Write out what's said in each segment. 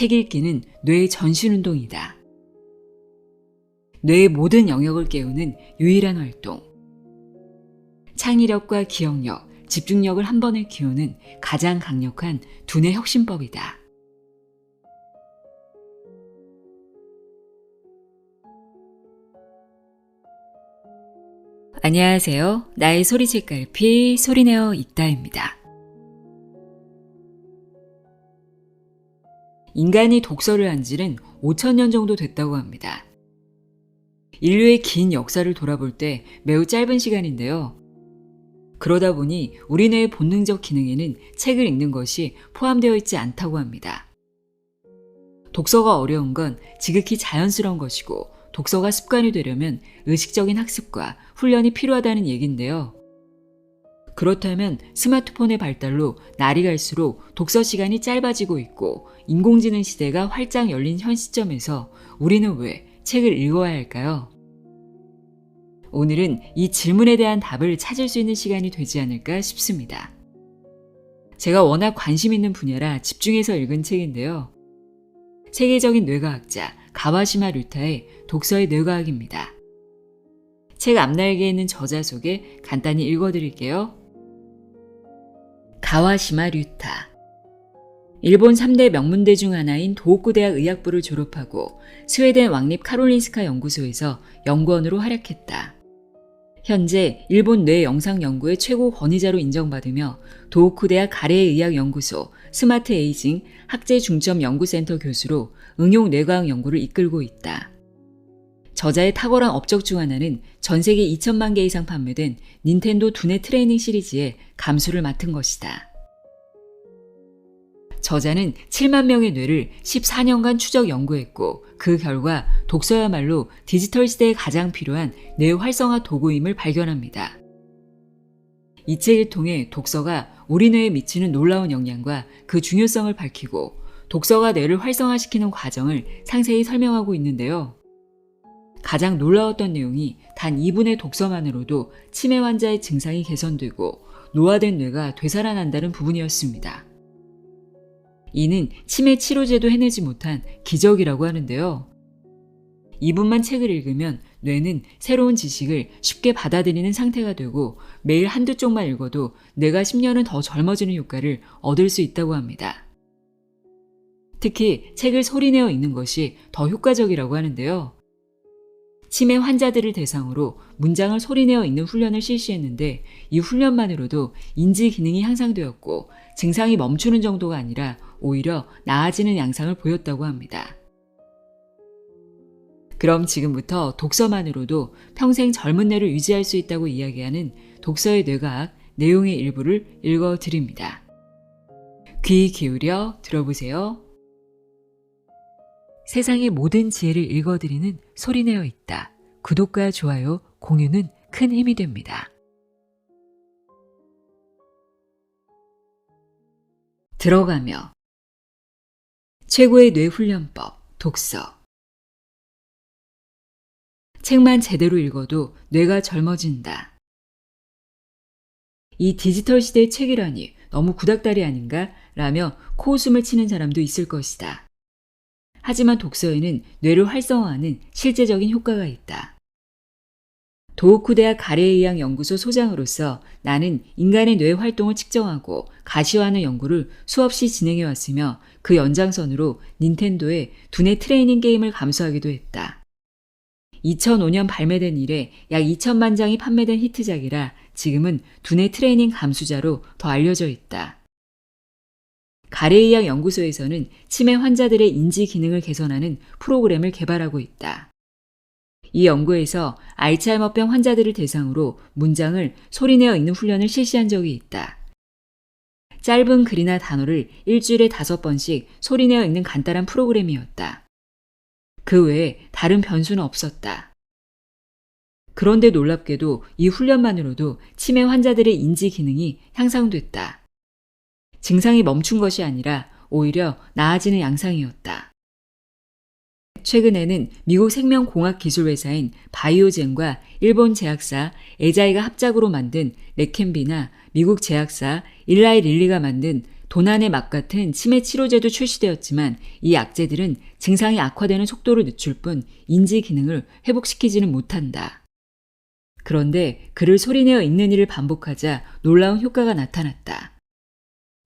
책 읽기는 뇌의 전신운동이다. 뇌의 모든 영역을 깨우는 유일한 활동. 창의력과 기억력, 집중력을 한 번에 키우는 가장 강력한 두뇌 혁신법이다. 안녕하세요. 나의 소리책갈피 소리내어 읽다입니다. 인간이 독서를 한 지는 5,000년 정도 됐다고 합니다. 인류의 긴 역사를 돌아볼 때 매우 짧은 시간인데요. 그러다 보니 우리 뇌의 본능적 기능에는 책을 읽는 것이 포함되어 있지 않다고 합니다. 독서가 어려운 건 지극히 자연스러운 것이고 독서가 습관이 되려면 의식적인 학습과 훈련이 필요하다는 얘기인데요. 그렇다면 스마트폰의 발달로 날이 갈수록 독서 시간이 짧아지고 있고 인공지능 시대가 활짝 열린 현 시점에서 우리는 왜 책을 읽어야 할까요? 오늘은 이 질문에 대한 답을 찾을 수 있는 시간이 되지 않을까 싶습니다. 제가 워낙 관심 있는 분야라 집중해서 읽은 책인데요. 세계적인 뇌과학자 가와시마 류타의 독서의 뇌과학입니다. 책 앞날개에 있는 저자 소개 간단히 읽어드릴게요. 가와시마 류타. 일본 3대 명문대 중 하나인 도호쿠 대학 의학부를 졸업하고 스웨덴 왕립 카롤린스카 연구소에서 연구원으로 활약했다. 현재 일본 뇌 영상 연구의 최고 권위자로 인정받으며 도호쿠 대학 가래의학연구소 스마트 에이징 학제 중점 연구센터 교수로 응용 뇌과학 연구를 이끌고 있다. 저자의 탁월한 업적 중 하나는 전 세계 2천만 개 이상 판매된 닌텐도 두뇌 트레이닝 시리즈의 감수를 맡은 것이다. 저자는 7만 명의 뇌를 14년간 추적 연구했고 그 결과 독서야말로 디지털 시대에 가장 필요한 뇌 활성화 도구임을 발견합니다. 이 책을 통해 독서가 우리 뇌에 미치는 놀라운 영향과 그 중요성을 밝히고 독서가 뇌를 활성화시키는 과정을 상세히 설명하고 있는데요. 가장 놀라웠던 내용이 단 2분의 독서만으로도 치매 환자의 증상이 개선되고 노화된 뇌가 되살아난다는 부분이었습니다. 이는 치매 치료제도 해내지 못한 기적이라고 하는데요. 2분만 책을 읽으면 뇌는 새로운 지식을 쉽게 받아들이는 상태가 되고 매일 한두 쪽만 읽어도 뇌가 10년은 더 젊어지는 효과를 얻을 수 있다고 합니다. 특히 책을 소리내어 읽는 것이 더 효과적이라고 하는데요. 치매 환자들을 대상으로 문장을 소리내어 읽는 훈련을 실시했는데 이 훈련만으로도 인지 기능이 향상되었고 증상이 멈추는 정도가 아니라 오히려 나아지는 양상을 보였다고 합니다. 그럼 지금부터 독서만으로도 평생 젊은 뇌를 유지할 수 있다고 이야기하는 독서의 뇌과학 내용의 일부를 읽어드립니다. 귀 기울여 들어보세요. 세상의 모든 지혜를 읽어드리는 소리내어 있다. 구독과 좋아요, 공유는 큰 힘이 됩니다. 들어가며 최고의 뇌훈련법, 독서. 책만 제대로 읽어도 뇌가 젊어진다. 이 디지털 시대의 책이라니 너무 구닥다리 아닌가? 라며 코웃음을 치는 사람도 있을 것이다. 하지만 독서에는 뇌를 활성화하는 실제적인 효과가 있다. 도호쿠 대학 가래의학 연구소 소장으로서 나는 인간의 뇌 활동을 측정하고 가시화하는 연구를 수없이 진행해 왔으며 그 연장선으로 닌텐도의 두뇌 트레이닝 게임을 감수하기도 했다. 2005년 발매된 이래 약 2천만 장이 판매된 히트작이라 지금은 두뇌 트레이닝 감수자로 더 알려져 있다. 가래의학 연구소에서는 치매 환자들의 인지 기능을 개선하는 프로그램을 개발하고 있다. 이 연구에서 알츠하이머병 환자들을 대상으로 문장을 소리내어 읽는 훈련을 실시한 적이 있다. 짧은 글이나 단어를 일주일에 5번씩 소리내어 읽는 간단한 프로그램이었다. 그 외에 다른 변수는 없었다. 그런데 놀랍게도 이 훈련만으로도 치매 환자들의 인지 기능이 향상됐다. 증상이 멈춘 것이 아니라 오히려 나아지는 양상이었다. 최근에는 미국 생명공학기술회사인 바이오젠과 일본 제약사 에자이가 합작으로 만든 레켄비나 미국 제약사 일라이 릴리가 만든 도난의 막 같은 치매 치료제도 출시되었지만 이 약제들은 증상이 악화되는 속도를 늦출 뿐 인지 기능을 회복시키지는 못한다. 그런데 글을 소리내어 읽는 일을 반복하자 놀라운 효과가 나타났다.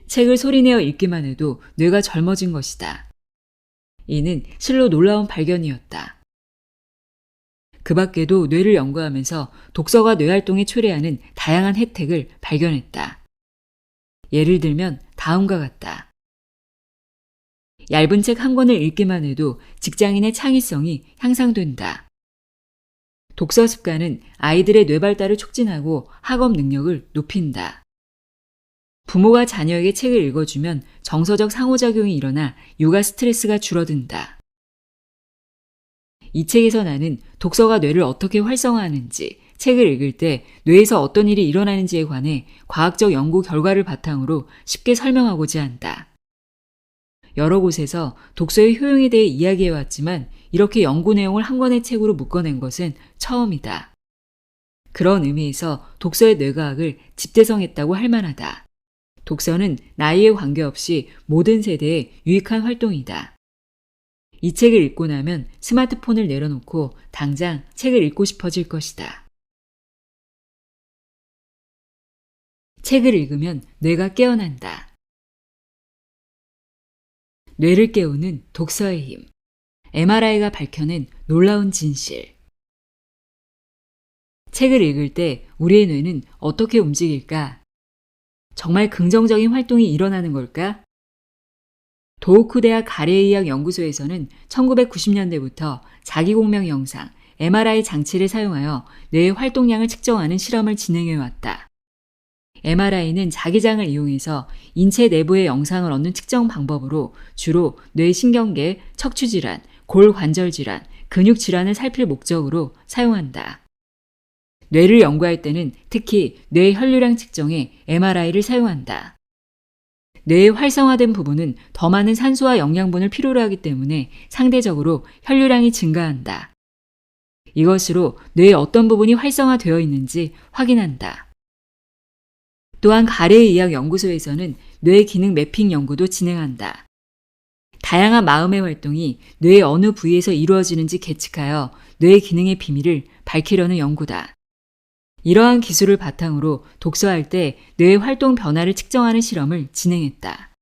책을 소리내어 읽기만 해도 뇌가 젊어진 것이다. 이는 실로 놀라운 발견이었다. 그 밖에도 뇌를 연구하면서 독서가 뇌활동에 초래하는 다양한 혜택을 발견했다. 예를 들면 다음과 같다. 얇은 책 한 권을 읽기만 해도 직장인의 창의성이 향상된다. 독서 습관은 아이들의 뇌 발달을 촉진하고 학업 능력을 높인다. 부모가 자녀에게 책을 읽어주면 정서적 상호작용이 일어나 육아 스트레스가 줄어든다. 이 책에서 나는 독서가 뇌를 어떻게 활성화하는지, 책을 읽을 때 뇌에서 어떤 일이 일어나는지에 관해 과학적 연구 결과를 바탕으로 쉽게 설명하고자 한다. 여러 곳에서 독서의 효용에 대해 이야기해왔지만 이렇게 연구 내용을 한 권의 책으로 묶어낸 것은 처음이다. 그런 의미에서 독서의 뇌과학을 집대성했다고 할 만하다. 독서는 나이에 관계없이 모든 세대에 유익한 활동이다. 이 책을 읽고 나면 스마트폰을 내려놓고 당장 책을 읽고 싶어질 것이다. 책을 읽으면 뇌가 깨어난다. 뇌를 깨우는 독서의 힘. MRI가 밝혀낸 놀라운 진실. 책을 읽을 때 우리의 뇌는 어떻게 움직일까? 정말 긍정적인 활동이 일어나는 걸까? 도호쿠 대학 가래의학 연구소에서는 1990년대부터 자기공명 영상, MRI 장치를 사용하여 뇌의 활동량을 측정하는 실험을 진행해왔다. MRI는 자기장을 이용해서 인체 내부의 영상을 얻는 측정 방법으로 주로 뇌신경계, 척추질환, 골관절질환, 근육질환을 살필 목적으로 사용한다. 뇌를 연구할 때는 특히 뇌 혈류량 측정에 MRI를 사용한다. 뇌의 활성화된 부분은 더 많은 산소와 영양분을 필요로 하기 때문에 상대적으로 혈류량이 증가한다. 이것으로 뇌의 어떤 부분이 활성화되어 있는지 확인한다. 또한 가래의학 연구소에서는 뇌 기능 매핑 연구도 진행한다. 다양한 마음의 활동이 뇌의 어느 부위에서 이루어지는지 계측하여 뇌의 기능의 비밀을 밝히려는 연구다. 이러한 기술을 바탕으로 독서할 때 뇌의 활동 변화를 측정하는 실험을 진행했다.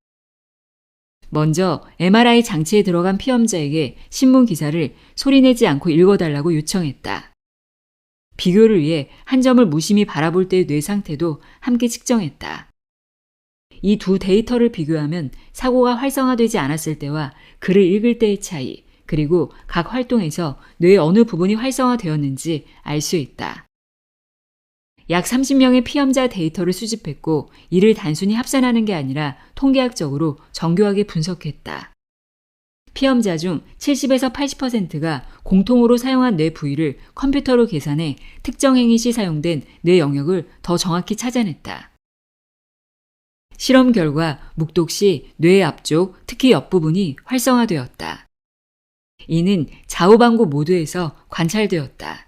먼저 MRI 장치에 들어간 피험자에게 신문 기사를 소리내지 않고 읽어달라고 요청했다. 비교를 위해 한 점을 무심히 바라볼 때의 뇌 상태도 함께 측정했다. 이 두 데이터를 비교하면 사고가 활성화되지 않았을 때와 글을 읽을 때의 차이, 그리고 각 활동에서 뇌의 어느 부분이 활성화되었는지 알 수 있다. 약 30명의 피험자 데이터를 수집했고 이를 단순히 합산하는 게 아니라 통계학적으로 정교하게 분석했다. 피험자 중 70에서 80%가 공통으로 사용한 뇌 부위를 컴퓨터로 계산해 특정 행위 시 사용된 뇌 영역을 더 정확히 찾아냈다. 실험 결과 묵독 시 뇌의 앞쪽, 특히 옆부분이 활성화되었다. 이는 좌우반구 모두에서 관찰되었다.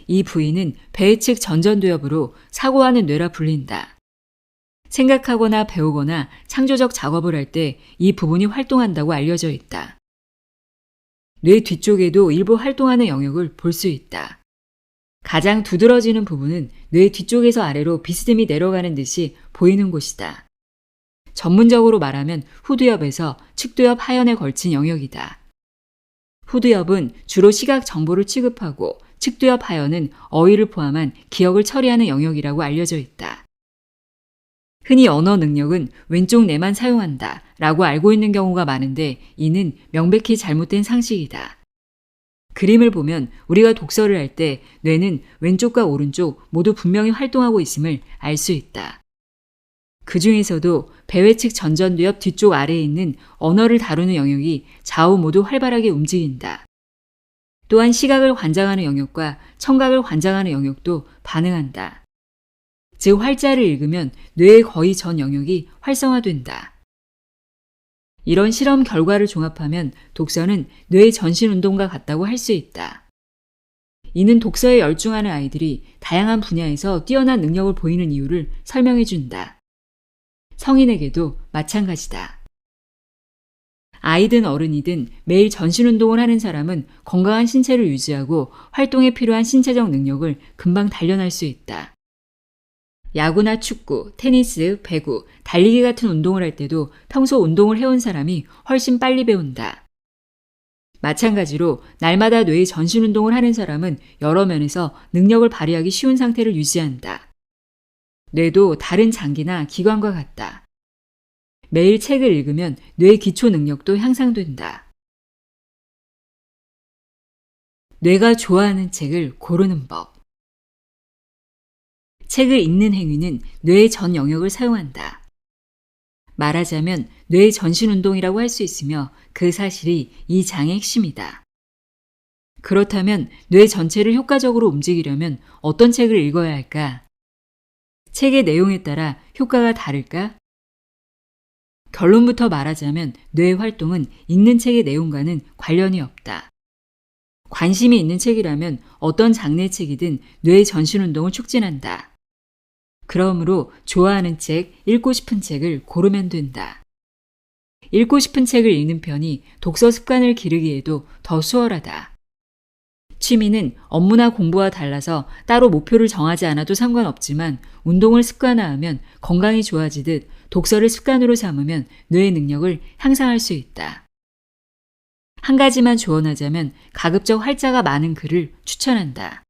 이 부위는 배측 전전두엽으로 사고하는 뇌라 불린다. 생각하거나 배우거나 창조적 작업을 할 때 이 부분이 활동한다고 알려져 있다. 뇌 뒤쪽에도 일부 활동하는 영역을 볼 수 있다. 가장 두드러지는 부분은 뇌 뒤쪽에서 아래로 비스듬히 내려가는 듯이 보이는 곳이다. 전문적으로 말하면 후두엽에서 측두엽 하연에 걸친 영역이다. 후두엽은 주로 시각 정보를 취급하고 측두엽 하연은 어휘를 포함한 기억을 처리하는 영역이라고 알려져 있다. 흔히 언어 능력은 왼쪽 뇌만 사용한다 라고 알고 있는 경우가 많은데 이는 명백히 잘못된 상식이다. 그림을 보면 우리가 독서를 할 때 뇌는 왼쪽과 오른쪽 모두 분명히 활동하고 있음을 알 수 있다. 그 중에서도 배회측 전전두엽 뒤쪽 아래에 있는 언어를 다루는 영역이 좌우 모두 활발하게 움직인다. 또한 시각을 관장하는 영역과 청각을 관장하는 영역도 반응한다. 즉 활자를 읽으면 뇌의 거의 전 영역이 활성화된다. 이런 실험 결과를 종합하면 독서는 뇌의 전신운동과 같다고 할 수 있다. 이는 독서에 열중하는 아이들이 다양한 분야에서 뛰어난 능력을 보이는 이유를 설명해 준다. 성인에게도 마찬가지다. 아이든 어른이든 매일 전신 운동을 하는 사람은 건강한 신체를 유지하고 활동에 필요한 신체적 능력을 금방 단련할 수 있다. 야구나 축구, 테니스, 배구, 달리기 같은 운동을 할 때도 평소 운동을 해온 사람이 훨씬 빨리 배운다. 마찬가지로 날마다 뇌의 전신 운동을 하는 사람은 여러 면에서 능력을 발휘하기 쉬운 상태를 유지한다. 뇌도 다른 장기나 기관과 같다. 매일 책을 읽으면 뇌의 기초 능력도 향상된다. 뇌가 좋아하는 책을 고르는 법. 책을 읽는 행위는 뇌의 전 영역을 사용한다. 말하자면 뇌의 전신 운동이라고 할 수 있으며 그 사실이 이 장의 핵심이다. 그렇다면 뇌 전체를 효과적으로 움직이려면 어떤 책을 읽어야 할까? 책의 내용에 따라 효과가 다를까? 결론부터 말하자면 뇌의 활동은 읽는 책의 내용과는 관련이 없다. 관심이 있는 책이라면 어떤 장르의 책이든 뇌의 전신 운동을 촉진한다. 그러므로 좋아하는 책, 읽고 싶은 책을 고르면 된다. 읽고 싶은 책을 읽는 편이 독서 습관을 기르기에도 더 수월하다. 취미는 업무나 공부와 달라서 따로 목표를 정하지 않아도 상관없지만 운동을 습관화하면 건강이 좋아지듯 독서를 습관으로 삼으면 뇌의 능력을 향상할 수 있다. 한 가지만 조언하자면 가급적 활자가 많은 글을 추천한다.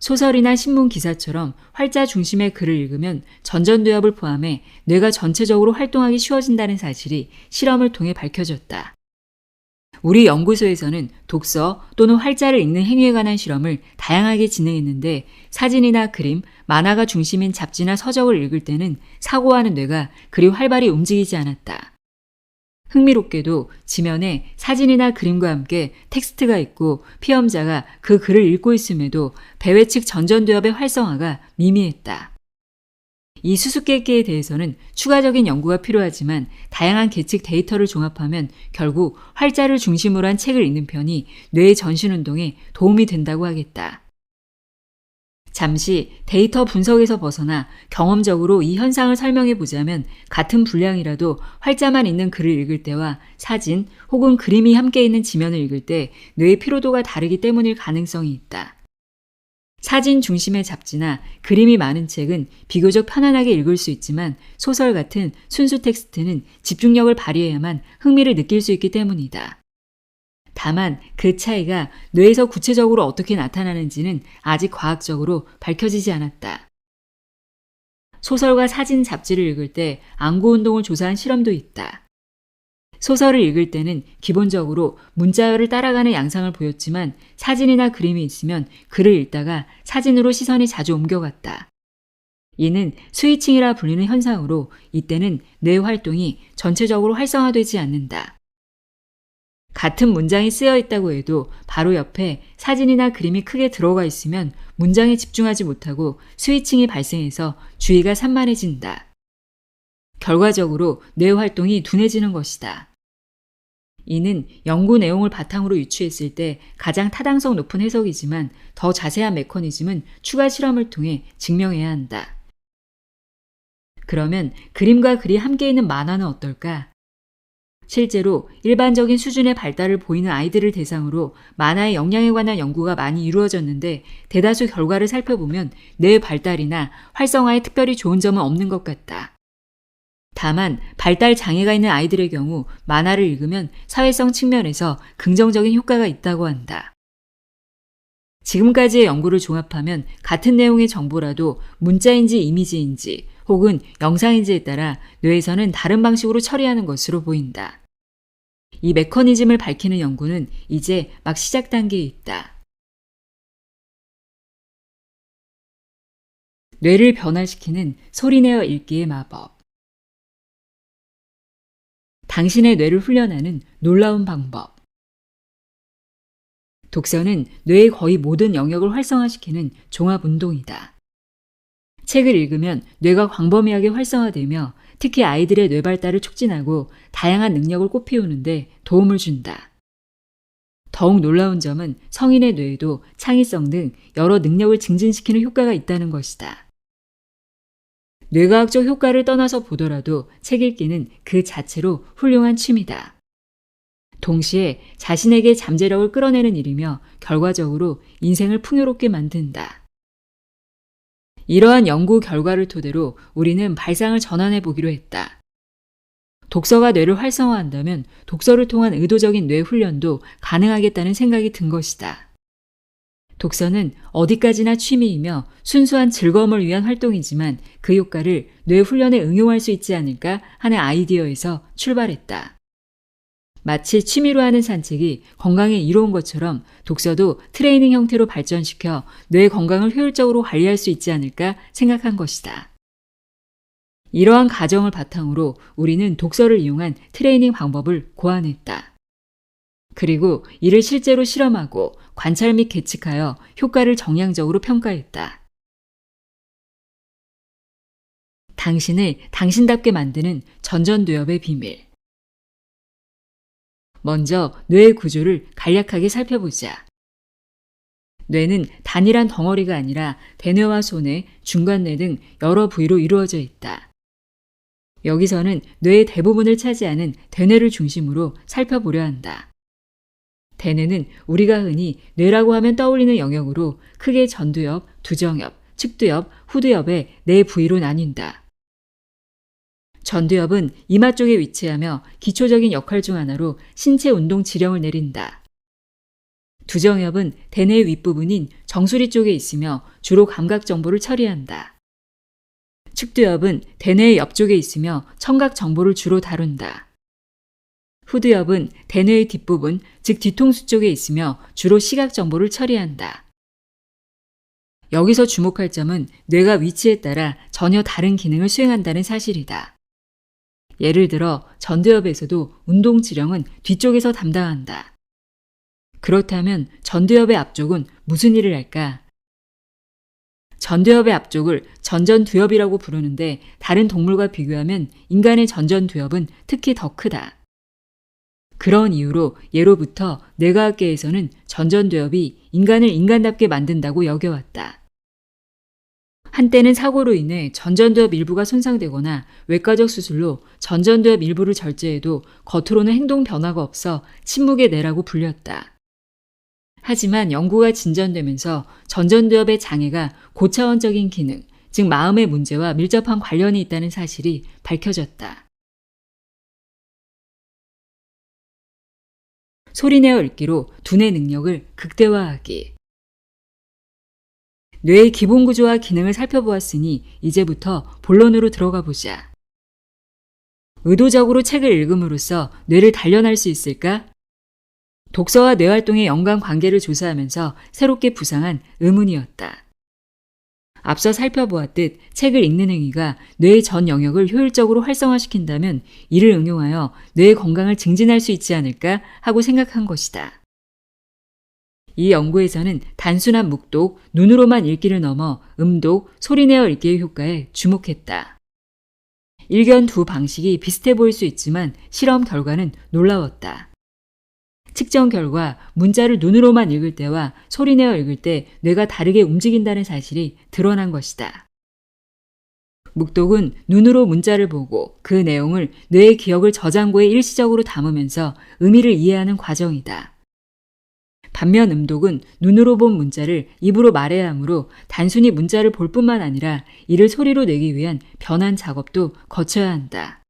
소설이나 신문 기사처럼 활자 중심의 글을 읽으면 전전두엽을 포함해 뇌가 전체적으로 활동하기 쉬워진다는 사실이 실험을 통해 밝혀졌다. 우리 연구소에서는 독서 또는 활자를 읽는 행위에 관한 실험을 다양하게 진행했는데 사진이나 그림, 만화가 중심인 잡지나 서적을 읽을 때는 사고하는 뇌가 그리 활발히 움직이지 않았다. 흥미롭게도 지면에 사진이나 그림과 함께 텍스트가 있고 피험자가 그 글을 읽고 있음에도 배회 측 전전두엽의 활성화가 미미했다. 이 수수께끼에 대해서는 추가적인 연구가 필요하지만 다양한 계측 데이터를 종합하면 결국 활자를 중심으로 한 책을 읽는 편이 뇌의 전신 운동에 도움이 된다고 하겠다. 잠시 데이터 분석에서 벗어나 경험적으로 이 현상을 설명해 보자면 같은 분량이라도 활자만 있는 글을 읽을 때와 사진 혹은 그림이 함께 있는 지면을 읽을 때 뇌의 피로도가 다르기 때문일 가능성이 있다. 사진 중심의 잡지나 그림이 많은 책은 비교적 편안하게 읽을 수 있지만 소설 같은 순수 텍스트는 집중력을 발휘해야만 흥미를 느낄 수 있기 때문이다. 다만 그 차이가 뇌에서 구체적으로 어떻게 나타나는지는 아직 과학적으로 밝혀지지 않았다. 소설과 사진 잡지를 읽을 때 안구 운동을 조사한 실험도 있다. 소설을 읽을 때는 기본적으로 문자열을 따라가는 양상을 보였지만 사진이나 그림이 있으면 글을 읽다가 사진으로 시선이 자주 옮겨갔다. 이는 스위칭이라 불리는 현상으로 이때는 뇌 활동이 전체적으로 활성화되지 않는다. 같은 문장이 쓰여 있다고 해도 바로 옆에 사진이나 그림이 크게 들어가 있으면 문장에 집중하지 못하고 스위칭이 발생해서 주의가 산만해진다. 결과적으로 뇌 활동이 둔해지는 것이다. 이는 연구 내용을 바탕으로 유추했을 때 가장 타당성 높은 해석이지만 더 자세한 메커니즘은 추가 실험을 통해 증명해야 한다. 그러면 그림과 글이 함께 있는 만화는 어떨까? 실제로 일반적인 수준의 발달을 보이는 아이들을 대상으로 만화의 영향에 관한 연구가 많이 이루어졌는데 대다수 결과를 살펴보면 뇌 발달이나 활성화에 특별히 좋은 점은 없는 것 같다. 다만 발달 장애가 있는 아이들의 경우 만화를 읽으면 사회성 측면에서 긍정적인 효과가 있다고 한다. 지금까지의 연구를 종합하면 같은 내용의 정보라도 문자인지 이미지인지 혹은 영상인지에 따라 뇌에서는 다른 방식으로 처리하는 것으로 보인다. 이 메커니즘을 밝히는 연구는 이제 막 시작 단계에 있다. 뇌를 변화시키는 소리내어 읽기의 마법. 당신의 뇌를 훈련하는 놀라운 방법. 독서는 뇌의 거의 모든 영역을 활성화시키는 종합운동이다. 책을 읽으면 뇌가 광범위하게 활성화되며 특히 아이들의 뇌 발달을 촉진하고 다양한 능력을 꽃피우는데 도움을 준다. 더욱 놀라운 점은 성인의 뇌에도 창의성 등 여러 능력을 증진시키는 효과가 있다는 것이다. 뇌과학적 효과를 떠나서 보더라도 책 읽기는 그 자체로 훌륭한 취미다. 동시에 자신에게 잠재력을 끌어내는 일이며 결과적으로 인생을 풍요롭게 만든다. 이러한 연구 결과를 토대로 우리는 발상을 전환해 보기로 했다. 독서가 뇌를 활성화한다면 독서를 통한 의도적인 뇌 훈련도 가능하겠다는 생각이 든 것이다. 독서는 어디까지나 취미이며 순수한 즐거움을 위한 활동이지만 그 효과를 뇌 훈련에 응용할 수 있지 않을까 하는 아이디어에서 출발했다. 마치 취미로 하는 산책이 건강에 이로운 것처럼 독서도 트레이닝 형태로 발전시켜 뇌 건강을 효율적으로 관리할 수 있지 않을까 생각한 것이다. 이러한 가정을 바탕으로 우리는 독서를 이용한 트레이닝 방법을 고안했다. 그리고 이를 실제로 실험하고 관찰 및 계측하여 효과를 정량적으로 평가했다. 당신을 당신답게 만드는 전전두엽의 비밀. 먼저 뇌의 구조를 간략하게 살펴보자. 뇌는 단일한 덩어리가 아니라 대뇌와 소뇌, 중간뇌 등 여러 부위로 이루어져 있다. 여기서는 뇌의 대부분을 차지하는 대뇌를 중심으로 살펴보려 한다. 대뇌는 우리가 흔히 뇌라고 하면 떠올리는 영역으로 크게 전두엽, 두정엽, 측두엽, 후두엽의 네 부위로 나뉜다. 전두엽은 이마 쪽에 위치하며 기초적인 역할 중 하나로 신체 운동 지령을 내린다. 두정엽은 대뇌 윗부분인 정수리 쪽에 있으며 주로 감각 정보를 처리한다. 측두엽은 대뇌의 옆쪽에 있으며 청각 정보를 주로 다룬다. 후두엽은 대뇌의 뒷부분, 즉 뒤통수 쪽에 있으며 주로 시각 정보를 처리한다. 여기서 주목할 점은 뇌가 위치에 따라 전혀 다른 기능을 수행한다는 사실이다. 예를 들어 전두엽에서도 운동 지령은 뒤쪽에서 담당한다. 그렇다면 전두엽의 앞쪽은 무슨 일을 할까? 전두엽의 앞쪽을 전전두엽이라고 부르는데 다른 동물과 비교하면 인간의 전전두엽은 특히 더 크다. 그런 이유로 예로부터 뇌과학계에서는 전전두엽이 인간을 인간답게 만든다고 여겨왔다. 한때는 사고로 인해 전전두엽 일부가 손상되거나 외과적 수술로 전전두엽 일부를 절제해도 겉으로는 행동 변화가 없어 침묵의 뇌라고 불렸다. 하지만 연구가 진전되면서 전전두엽의 장애가 고차원적인 기능, 즉 마음의 문제와 밀접한 관련이 있다는 사실이 밝혀졌다. 소리내어 읽기로 두뇌 능력을 극대화하기. 뇌의 기본 구조와 기능을 살펴보았으니 이제부터 본론으로 들어가 보자. 의도적으로 책을 읽음으로써 뇌를 단련할 수 있을까? 독서와 뇌활동의 연관 관계를 조사하면서 새롭게 부상한 의문이었다. 앞서 살펴보았듯 책을 읽는 행위가 뇌의 전 영역을 효율적으로 활성화시킨다면 이를 응용하여 뇌의 건강을 증진할 수 있지 않을까 하고 생각한 것이다. 이 연구에서는 단순한 묵독, 눈으로만 읽기를 넘어 음독, 소리내어 읽기의 효과에 주목했다. 일견 두 방식이 비슷해 보일 수 있지만 실험 결과는 놀라웠다. 측정 결과 문자를 눈으로만 읽을 때와 소리내어 읽을 때 뇌가 다르게 움직인다는 사실이 드러난 것이다. 묵독은 눈으로 문자를 보고 그 내용을 뇌의 기억을 저장고에 일시적으로 담으면서 의미를 이해하는 과정이다. 반면 음독은 눈으로 본 문자를 입으로 말해야 하므로 단순히 문자를 볼 뿐만 아니라 이를 소리로 내기 위한 변환 작업도 거쳐야 한다.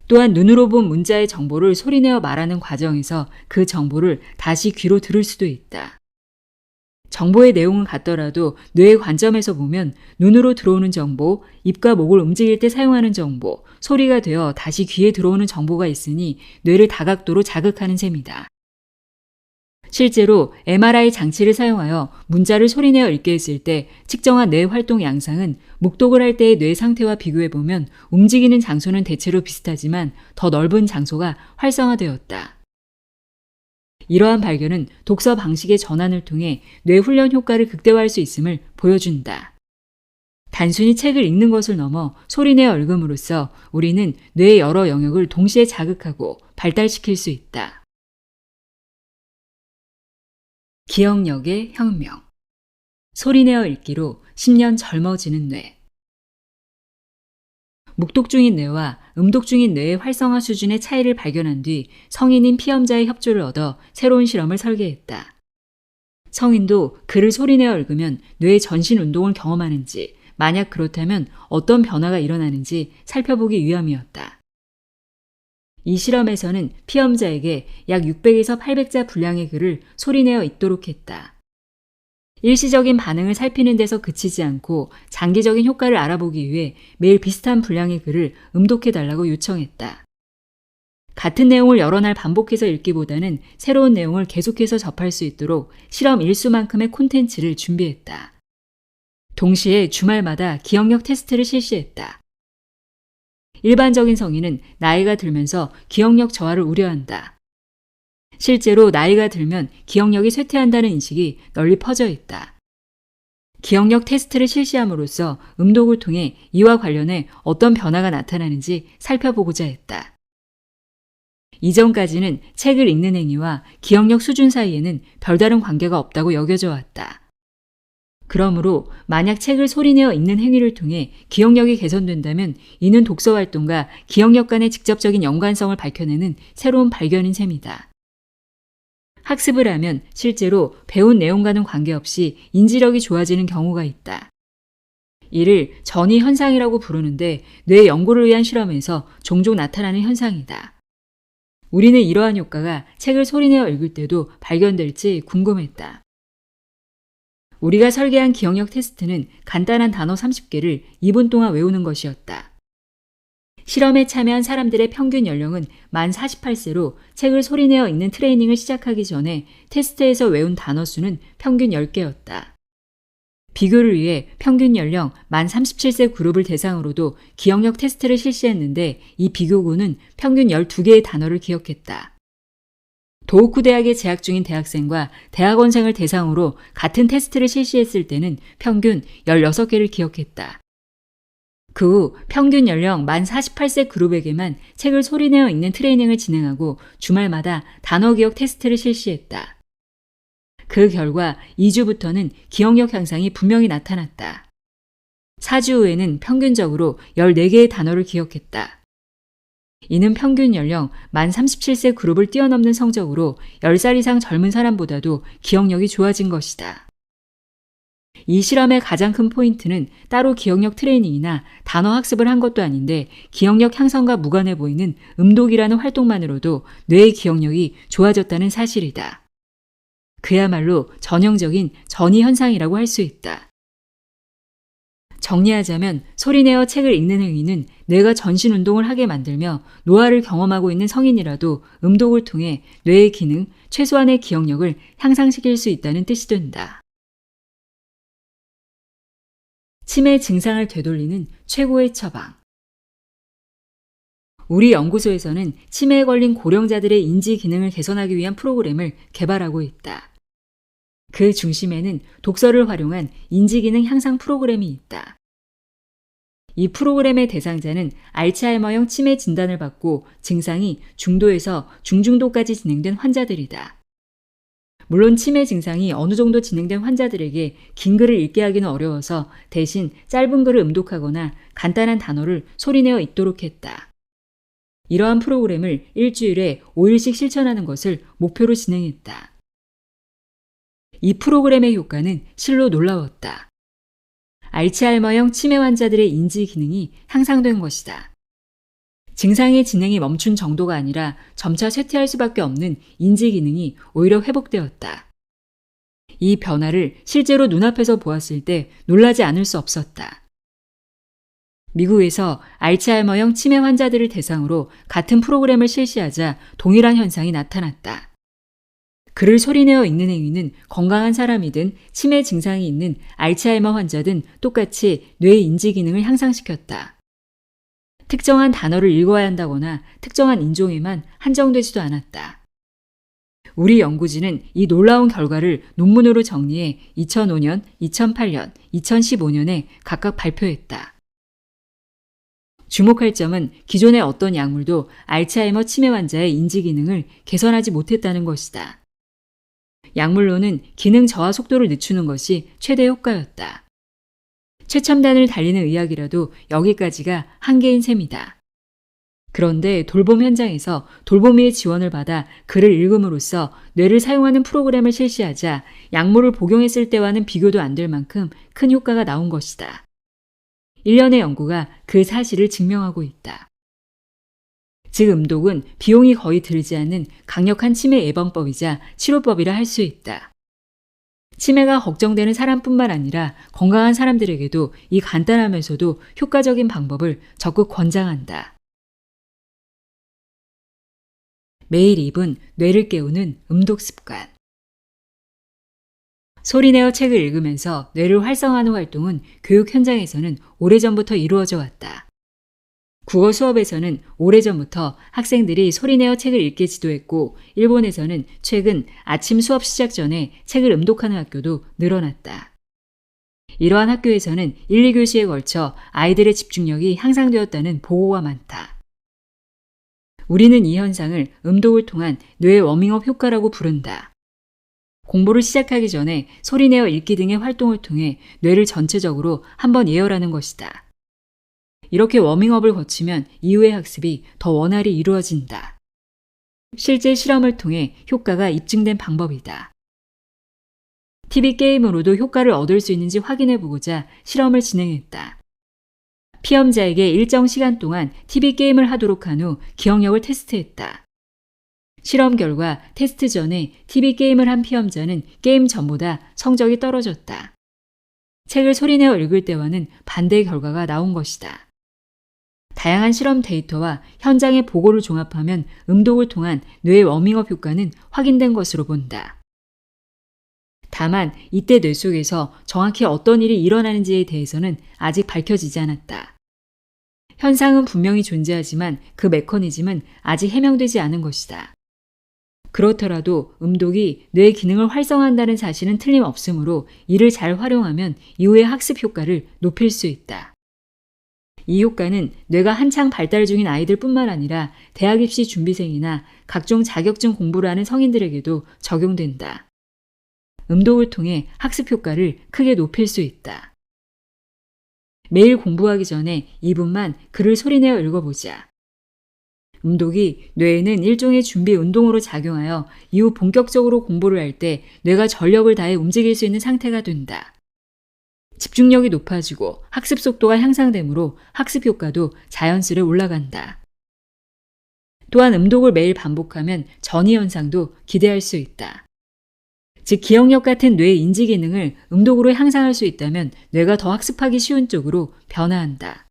또한 눈으로 본 문자의 정보를 소리내어 말하는 과정에서 그 정보를 다시 귀로 들을 수도 있다. 정보의 내용은 같더라도 뇌의 관점에서 보면 눈으로 들어오는 정보, 입과 목을 움직일 때 사용하는 정보, 소리가 되어 다시 귀에 들어오는 정보가 있으니 뇌를 다각도로 자극하는 셈이다. 실제로 MRI 장치를 사용하여 문자를 소리내어 읽게 했을 때 측정한 뇌 활동 양상은 묵독을 할 때의 뇌 상태와 비교해보면 움직이는 장소는 대체로 비슷하지만 더 넓은 장소가 활성화되었다. 이러한 발견은 독서 방식의 전환을 통해 뇌 훈련 효과를 극대화할 수 있음을 보여준다. 단순히 책을 읽는 것을 넘어 소리내어 읽음으로써 우리는 뇌의 여러 영역을 동시에 자극하고 발달시킬 수 있다. 기억력의 혁명. 소리내어 읽기로 10년 젊어지는 뇌. 묵독 중인 뇌와 음독 중인 뇌의 활성화 수준의 차이를 발견한 뒤 성인인 피험자의 협조를 얻어 새로운 실험을 설계했다. 성인도 그를 소리내어 읽으면 뇌의 전신 운동을 경험하는지, 만약 그렇다면 어떤 변화가 일어나는지 살펴보기 위함이었다. 이 실험에서는 피험자에게 약 600에서 800자 분량의 글을 소리내어 읽도록 했다. 일시적인 반응을 살피는 데서 그치지 않고 장기적인 효과를 알아보기 위해 매일 비슷한 분량의 글을 음독해달라고 요청했다. 같은 내용을 여러 날 반복해서 읽기보다는 새로운 내용을 계속해서 접할 수 있도록 실험 일수만큼의 콘텐츠를 준비했다. 동시에 주말마다 기억력 테스트를 실시했다. 일반적인 성인은 나이가 들면서 기억력 저하를 우려한다. 실제로 나이가 들면 기억력이 쇠퇴한다는 인식이 널리 퍼져 있다. 기억력 테스트를 실시함으로써 음독을 통해 이와 관련해 어떤 변화가 나타나는지 살펴보고자 했다. 이전까지는 책을 읽는 행위와 기억력 수준 사이에는 별다른 관계가 없다고 여겨져 왔다. 그러므로 만약 책을 소리내어 읽는 행위를 통해 기억력이 개선된다면 이는 독서 활동과 기억력 간의 직접적인 연관성을 밝혀내는 새로운 발견인 셈이다. 학습을 하면 실제로 배운 내용과는 관계없이 인지력이 좋아지는 경우가 있다. 이를 전이 현상이라고 부르는데 뇌 연구를 위한 실험에서 종종 나타나는 현상이다. 우리는 이러한 효과가 책을 소리내어 읽을 때도 발견될지 궁금했다. 우리가 설계한 기억력 테스트는 간단한 단어 30개를 2분 동안 외우는 것이었다. 실험에 참여한 사람들의 평균 연령은 만 48세로 책을 소리내어 읽는 트레이닝을 시작하기 전에 테스트에서 외운 단어 수는 평균 10개였다. 비교를 위해 평균 연령 만 37세 그룹을 대상으로도 기억력 테스트를 실시했는데 이 비교군은 평균 12개의 단어를 기억했다. 도호쿠 대학에 재학 중인 대학생과 대학원생을 대상으로 같은 테스트를 실시했을 때는 평균 16개를 기억했다. 그 후 평균 연령 만 48세 그룹에게만 책을 소리내어 읽는 트레이닝을 진행하고 주말마다 단어 기억 테스트를 실시했다. 그 결과 2주부터는 기억력 향상이 분명히 나타났다. 4주 후에는 평균적으로 14개의 단어를 기억했다. 이는 평균 연령 만 37세 그룹을 뛰어넘는 성적으로 10살 이상 젊은 사람보다도 기억력이 좋아진 것이다. 이 실험의 가장 큰 포인트는 따로 기억력 트레이닝이나 단어 학습을 한 것도 아닌데 기억력 향상과 무관해 보이는 음독이라는 활동만으로도 뇌의 기억력이 좋아졌다는 사실이다. 그야말로 전형적인 전이 현상이라고 할 수 있다. 정리하자면 소리내어 책을 읽는 행위는 뇌가 전신 운동을 하게 만들며 노화를 경험하고 있는 성인이라도 음독을 통해 뇌의 기능, 최소한의 기억력을 향상시킬 수 있다는 뜻이 된다. 치매 증상을 되돌리는 최고의 처방. 우리 연구소에서는 치매에 걸린 고령자들의 인지 기능을 개선하기 위한 프로그램을 개발하고 있다. 그 중심에는 독서를 활용한 인지기능 향상 프로그램이 있다. 이 프로그램의 대상자는 알츠하이머형 치매 진단을 받고 증상이 중도에서 중증도까지 진행된 환자들이다. 물론 치매 증상이 어느 정도 진행된 환자들에게 긴 글을 읽게 하기는 어려워서 대신 짧은 글을 음독하거나 간단한 단어를 소리내어 읽도록 했다. 이러한 프로그램을 일주일에 5일씩 실천하는 것을 목표로 진행했다. 이 프로그램의 효과는 실로 놀라웠다. 알츠하이머형 치매 환자들의 인지 기능이 향상된 것이다. 증상의 진행이 멈춘 정도가 아니라 점차 쇠퇴할 수밖에 없는 인지 기능이 오히려 회복되었다. 이 변화를 실제로 눈앞에서 보았을 때 놀라지 않을 수 없었다. 미국에서 알츠하이머형 치매 환자들을 대상으로 같은 프로그램을 실시하자 동일한 현상이 나타났다. 글을 소리내어 읽는 행위는 건강한 사람이든 치매 증상이 있는 알츠하이머 환자든 똑같이 뇌의 인지 기능을 향상시켰다. 특정한 단어를 읽어야 한다거나 특정한 인종에만 한정되지도 않았다. 우리 연구진은 이 놀라운 결과를 논문으로 정리해 2005년, 2008년, 2015년에 각각 발표했다. 주목할 점은 기존의 어떤 약물도 알츠하이머 치매 환자의 인지 기능을 개선하지 못했다는 것이다. 약물로는 기능 저하 속도를 늦추는 것이 최대 효과였다. 최첨단을 달리는 의학이라도 여기까지가 한계인 셈이다. 그런데 돌봄 현장에서 돌보미의 지원을 받아 글을 읽음으로써 뇌를 사용하는 프로그램을 실시하자 약물을 복용했을 때와는 비교도 안 될 만큼 큰 효과가 나온 것이다. 1년의 연구가 그 사실을 증명하고 있다. 즉 음독은 비용이 거의 들지 않는 강력한 치매 예방법이자 치료법이라 할 수 있다. 치매가 걱정되는 사람뿐만 아니라 건강한 사람들에게도 이 간단하면서도 효과적인 방법을 적극 권장한다. 매일 2분 뇌를 깨우는 음독 습관. 소리내어 책을 읽으면서 뇌를 활성화하는 활동은 교육 현장에서는 오래전부터 이루어져 왔다. 국어 수업에서는 오래전부터 학생들이 소리내어 책을 읽게 지도했고 일본에서는 최근 아침 수업 시작 전에 책을 음독하는 학교도 늘어났다. 이러한 학교에서는 1, 2교시에 걸쳐 아이들의 집중력이 향상되었다는 보고가 많다. 우리는 이 현상을 음독을 통한 뇌 워밍업 효과라고 부른다. 공부를 시작하기 전에 소리내어 읽기 등의 활동을 통해 뇌를 전체적으로 한번 예열하는 것이다. 이렇게 워밍업을 거치면 이후의 학습이 더 원활히 이루어진다. 실제 실험을 통해 효과가 입증된 방법이다. TV 게임으로도 효과를 얻을 수 있는지 확인해보고자 실험을 진행했다. 피험자에게 일정 시간 동안 TV 게임을 하도록 한 후 기억력을 테스트했다. 실험 결과 테스트 전에 TV 게임을 한 피험자는 게임 전보다 성적이 떨어졌다. 책을 소리내어 읽을 때와는 반대의 결과가 나온 것이다. 다양한 실험 데이터와 현장의 보고를 종합하면 음독을 통한 뇌 워밍업 효과는 확인된 것으로 본다. 다만 이때 뇌 속에서 정확히 어떤 일이 일어나는지에 대해서는 아직 밝혀지지 않았다. 현상은 분명히 존재하지만 그 메커니즘은 아직 해명되지 않은 것이다. 그렇더라도 음독이 뇌 기능을 활성화한다는 사실은 틀림없으므로 이를 잘 활용하면 이후의 학습 효과를 높일 수 있다. 이 효과는 뇌가 한창 발달 중인 아이들뿐만 아니라 대학 입시 준비생이나 각종 자격증 공부를 하는 성인들에게도 적용된다. 음독을 통해 학습 효과를 크게 높일 수 있다. 매일 공부하기 전에 2분만 글을 소리내어 읽어보자. 음독이 뇌에는 일종의 준비 운동으로 작용하여 이후 본격적으로 공부를 할 때 뇌가 전력을 다해 움직일 수 있는 상태가 된다. 집중력이 높아지고 학습 속도가 향상되므로 학습 효과도 자연스레 올라간다. 또한 음독을 매일 반복하면 전이 현상도 기대할 수 있다. 즉 기억력 같은 뇌 인지 기능을 음독으로 향상할 수 있다면 뇌가 더 학습하기 쉬운 쪽으로 변화한다.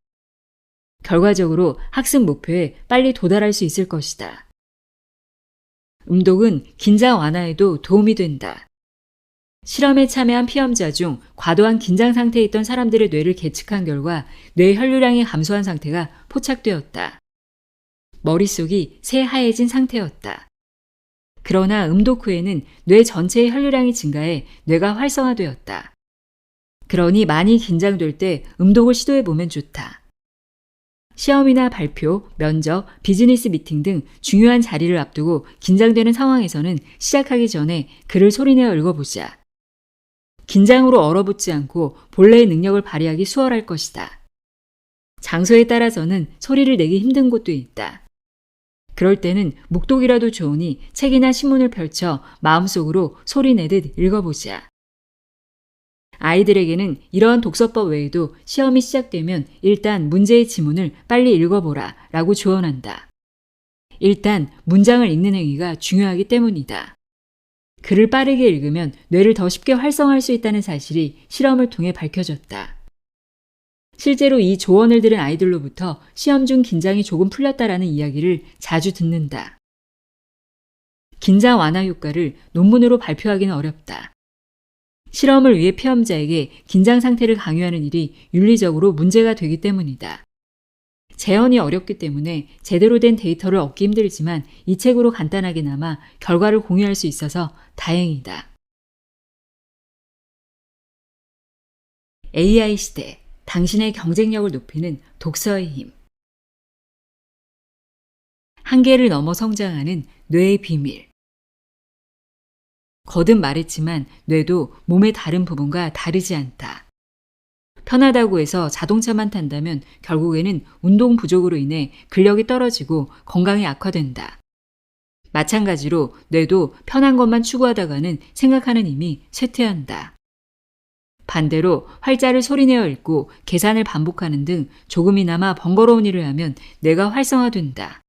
결과적으로 학습 목표에 빨리 도달할 수 있을 것이다. 음독은 긴장 완화에도 도움이 된다. 실험에 참여한 피험자 중 과도한 긴장 상태에 있던 사람들의 뇌를 계측한 결과 뇌 혈류량이 감소한 상태가 포착되었다. 머릿속이 새하얘진 상태였다. 그러나 음독 후에는 뇌 전체의 혈류량이 증가해 뇌가 활성화되었다. 그러니 많이 긴장될 때 음독을 시도해보면 좋다. 시험이나 발표, 면접, 비즈니스 미팅 등 중요한 자리를 앞두고 긴장되는 상황에서는 시작하기 전에 글을 소리내어 읽어보자. 긴장으로 얼어붙지 않고 본래의 능력을 발휘하기 수월할 것이다. 장소에 따라서는 소리를 내기 힘든 곳도 있다. 그럴 때는 묵독이라도 좋으니 책이나 신문을 펼쳐 마음속으로 소리내듯 읽어보자. 아이들에게는 이러한 독서법 외에도 시험이 시작되면 일단 문제의 지문을 빨리 읽어보라 라고 조언한다. 일단 문장을 읽는 행위가 중요하기 때문이다. 글을 빠르게 읽으면 뇌를 더 쉽게 활성화할 수 있다는 사실이 실험을 통해 밝혀졌다. 실제로 이 조언을 들은 아이들로부터 시험 중 긴장이 조금 풀렸다라는 이야기를 자주 듣는다. 긴장 완화 효과를 논문으로 발표하기는 어렵다. 실험을 위해 피험자에게 긴장 상태를 강요하는 일이 윤리적으로 문제가 되기 때문이다. 재현이 어렵기 때문에 제대로 된 데이터를 얻기 힘들지만 이 책으로 간단하게나마 결과를 공유할 수 있어서 다행이다. AI 시대, 당신의 경쟁력을 높이는 독서의 힘. 한계를 넘어 성장하는 뇌의 비밀. 거듭 말했지만 뇌도 몸의 다른 부분과 다르지 않다. 편하다고 해서 자동차만 탄다면 결국에는 운동 부족으로 인해 근력이 떨어지고 건강이 악화된다. 마찬가지로 뇌도 편한 것만 추구하다가는 생각하는 힘이 쇠퇴한다. 반대로 활자를 소리내어 읽고 계산을 반복하는 등 조금이나마 번거로운 일을 하면 뇌가 활성화된다.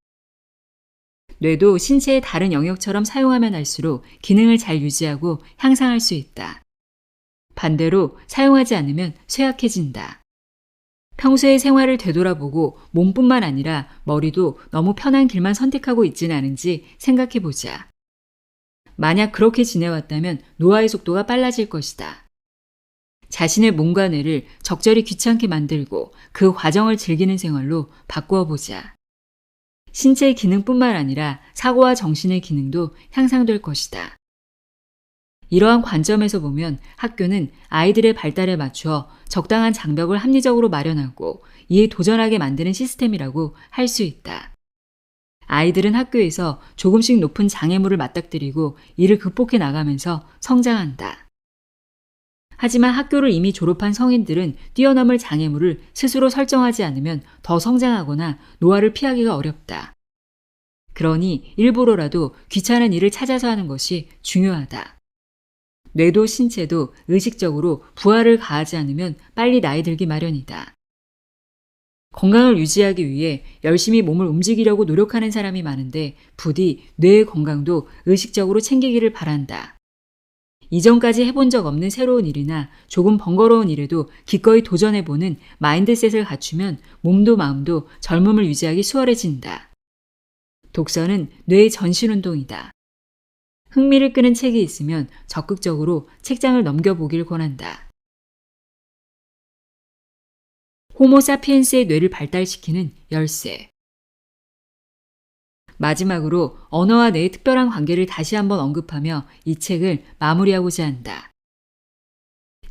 뇌도 신체의 다른 영역처럼 사용하면 할수록 기능을 잘 유지하고 향상할 수 있다. 반대로 사용하지 않으면 쇠약해진다. 평소의 생활을 되돌아보고 몸뿐만 아니라 머리도 너무 편한 길만 선택하고 있지는 않은지 생각해보자. 만약 그렇게 지내왔다면 노화의 속도가 빨라질 것이다. 자신의 몸과 뇌를 적절히 귀찮게 만들고 그 과정을 즐기는 생활로 바꾸어 보자. 신체의 기능뿐만 아니라 사고와 정신의 기능도 향상될 것이다. 이러한 관점에서 보면 학교는 아이들의 발달에 맞추어 적당한 장벽을 합리적으로 마련하고 이에 도전하게 만드는 시스템이라고 할 수 있다. 아이들은 학교에서 조금씩 높은 장애물을 맞닥뜨리고 이를 극복해 나가면서 성장한다. 하지만 학교를 이미 졸업한 성인들은 뛰어넘을 장애물을 스스로 설정하지 않으면 더 성장하거나 노화를 피하기가 어렵다. 그러니 일부러라도 귀찮은 일을 찾아서 하는 것이 중요하다. 뇌도 신체도 의식적으로 부하를 가하지 않으면 빨리 나이 들기 마련이다. 건강을 유지하기 위해 열심히 몸을 움직이려고 노력하는 사람이 많은데 부디 뇌의 건강도 의식적으로 챙기기를 바란다. 이전까지 해본 적 없는 새로운 일이나 조금 번거로운 일에도 기꺼이 도전해보는 마인드셋을 갖추면 몸도 마음도 젊음을 유지하기 수월해진다. 독서는 뇌의 전신운동이다. 흥미를 끄는 책이 있으면 적극적으로 책장을 넘겨보길 권한다. 호모사피엔스의 뇌를 발달시키는 열쇠. 마지막으로 언어와 뇌의 특별한 관계를 다시 한번 언급하며 이 책을 마무리하고자 한다.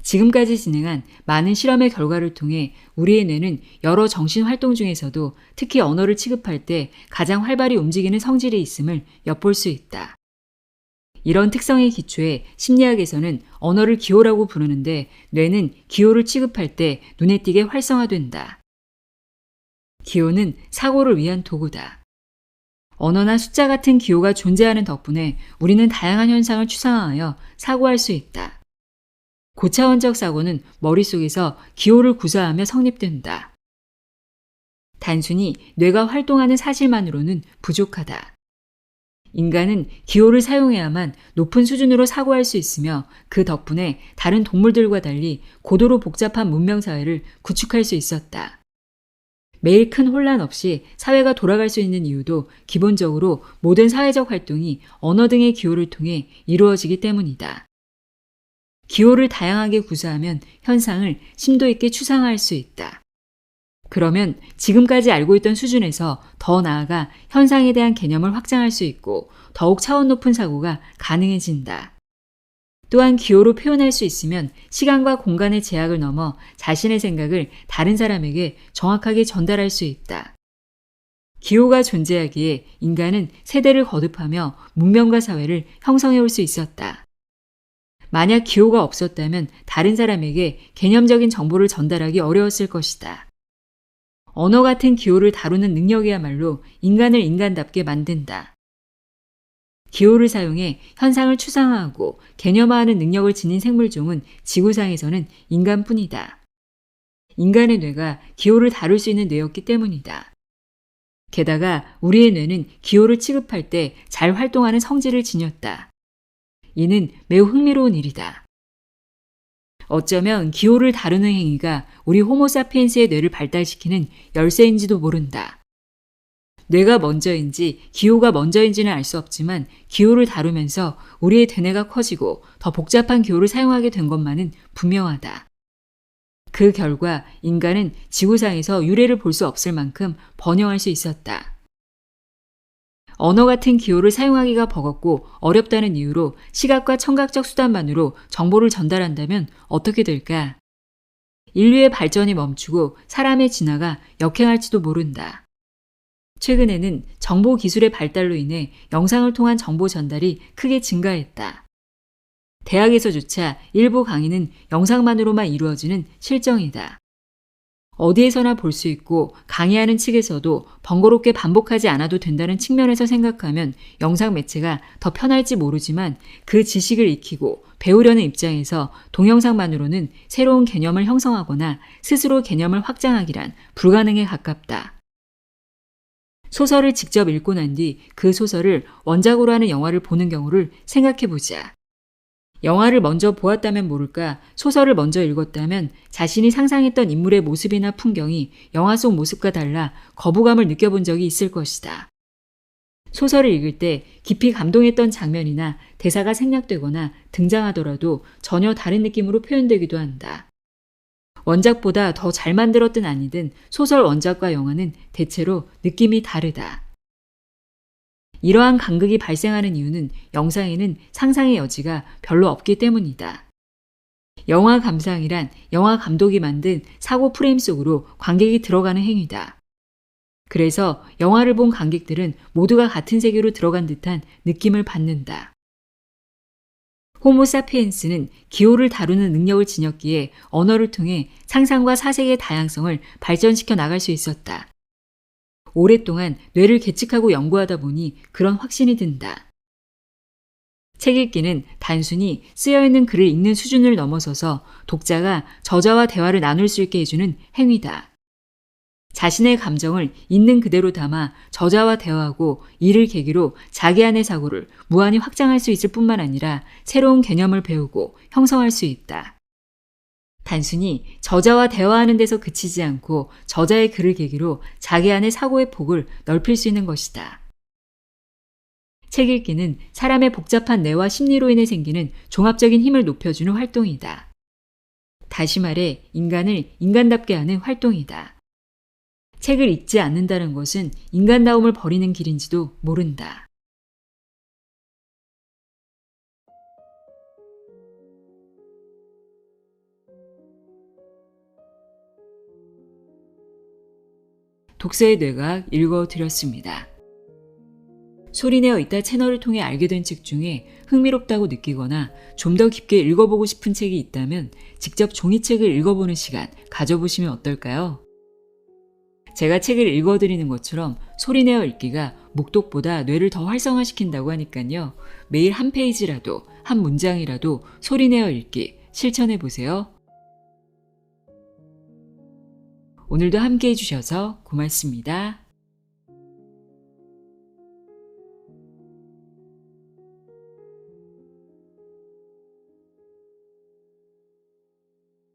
지금까지 진행한 많은 실험의 결과를 통해 우리의 뇌는 여러 정신 활동 중에서도 특히 언어를 취급할 때 가장 활발히 움직이는 성질이 있음을 엿볼 수 있다. 이런 특성의 기초에 심리학에서는 언어를 기호라고 부르는데 뇌는 기호를 취급할 때 눈에 띄게 활성화된다. 기호는 사고를 위한 도구다. 언어나 숫자 같은 기호가 존재하는 덕분에 우리는 다양한 현상을 추상화하여 사고할 수 있다. 고차원적 사고는 머릿속에서 기호를 구사하며 성립된다. 단순히 뇌가 활동하는 사실만으로는 부족하다. 인간은 기호를 사용해야만 높은 수준으로 사고할 수 있으며 그 덕분에 다른 동물들과 달리 고도로 복잡한 문명사회를 구축할 수 있었다. 매일 큰 혼란 없이 사회가 돌아갈 수 있는 이유도 기본적으로 모든 사회적 활동이 언어 등의 기호를 통해 이루어지기 때문이다. 기호를 다양하게 구사하면 현상을 심도 있게 추상화할 수 있다. 그러면 지금까지 알고 있던 수준에서 더 나아가 현상에 대한 개념을 확장할 수 있고 더욱 차원 높은 사고가 가능해진다. 또한 기호로 표현할 수 있으면 시간과 공간의 제약을 넘어 자신의 생각을 다른 사람에게 정확하게 전달할 수 있다. 기호가 존재하기에 인간은 세대를 거듭하며 문명과 사회를 형성해 올 수 있었다. 만약 기호가 없었다면 다른 사람에게 개념적인 정보를 전달하기 어려웠을 것이다. 언어 같은 기호를 다루는 능력이야말로 인간을 인간답게 만든다. 기호를 사용해 현상을 추상화하고 개념화하는 능력을 지닌 생물종은 지구상에서는 인간뿐이다. 인간의 뇌가 기호를 다룰 수 있는 뇌였기 때문이다. 게다가 우리의 뇌는 기호를 취급할 때 잘 활동하는 성질을 지녔다. 이는 매우 흥미로운 일이다. 어쩌면 기호를 다루는 행위가 우리 호모사피엔스의 뇌를 발달시키는 열쇠인지도 모른다. 뇌가 먼저인지 기호가 먼저인지는 알 수 없지만 기호를 다루면서 우리의 대뇌가 커지고 더 복잡한 기호를 사용하게 된 것만은 분명하다. 그 결과 인간은 지구상에서 유례를 볼 수 없을 만큼 번영할 수 있었다. 언어 같은 기호를 사용하기가 버겁고 어렵다는 이유로 시각과 청각적 수단만으로 정보를 전달한다면 어떻게 될까? 인류의 발전이 멈추고 사람의 진화가 역행할지도 모른다. 최근에는 정보 기술의 발달로 인해 영상을 통한 정보 전달이 크게 증가했다. 대학에서조차 일부 강의는 영상만으로만 이루어지는 실정이다. 어디에서나 볼 수 있고 강의하는 측에서도 번거롭게 반복하지 않아도 된다는 측면에서 생각하면 영상 매체가 더 편할지 모르지만 그 지식을 익히고 배우려는 입장에서 동영상만으로는 새로운 개념을 형성하거나 스스로 개념을 확장하기란 불가능에 가깝다. 소설을 직접 읽고 난 뒤 그 소설을 원작으로 하는 영화를 보는 경우를 생각해보자. 영화를 먼저 보았다면 모를까 소설을 먼저 읽었다면 자신이 상상했던 인물의 모습이나 풍경이 영화 속 모습과 달라 거부감을 느껴본 적이 있을 것이다. 소설을 읽을 때 깊이 감동했던 장면이나 대사가 생략되거나 등장하더라도 전혀 다른 느낌으로 표현되기도 한다. 원작보다 더 잘 만들었든 아니든 소설 원작과 영화는 대체로 느낌이 다르다. 이러한 간극이 발생하는 이유는 영상에는 상상의 여지가 별로 없기 때문이다. 영화 감상이란 영화 감독이 만든 사고 프레임 속으로 관객이 들어가는 행위다. 그래서 영화를 본 관객들은 모두가 같은 세계로 들어간 듯한 느낌을 받는다. 호모사피엔스는 기호를 다루는 능력을 지녔기에 언어를 통해 상상과 사색의 다양성을 발전시켜 나갈 수 있었다. 오랫동안 뇌를 계측하고 연구하다 보니 그런 확신이 든다. 책 읽기는 단순히 쓰여있는 글을 읽는 수준을 넘어서서 독자가 저자와 대화를 나눌 수 있게 해주는 행위다. 자신의 감정을 있는 그대로 담아 저자와 대화하고 이를 계기로 자기 안의 사고를 무한히 확장할 수 있을 뿐만 아니라 새로운 개념을 배우고 형성할 수 있다. 단순히 저자와 대화하는 데서 그치지 않고 저자의 글을 계기로 자기 안의 사고의 폭을 넓힐 수 있는 것이다. 책 읽기는 사람의 복잡한 뇌와 심리로 인해 생기는 종합적인 힘을 높여주는 활동이다. 다시 말해 인간을 인간답게 하는 활동이다. 책을 읽지 않는다는 것은 인간다움을 버리는 길인지도 모른다. 독서의 뇌각 읽어드렸습니다. 소리내어 있다 채널을 통해 알게 된 책 중에 흥미롭다고 느끼거나 좀 더 깊게 읽어보고 싶은 책이 있다면 직접 종이책을 읽어보는 시간 가져보시면 어떨까요? 제가 책을 읽어드리는 것처럼 소리내어 읽기가 목독보다 뇌를 더 활성화시킨다고 하니까요. 매일 한 페이지라도 한 문장이라도 소리내어 읽기 실천해보세요. 오늘도 함께 해주셔서 고맙습니다.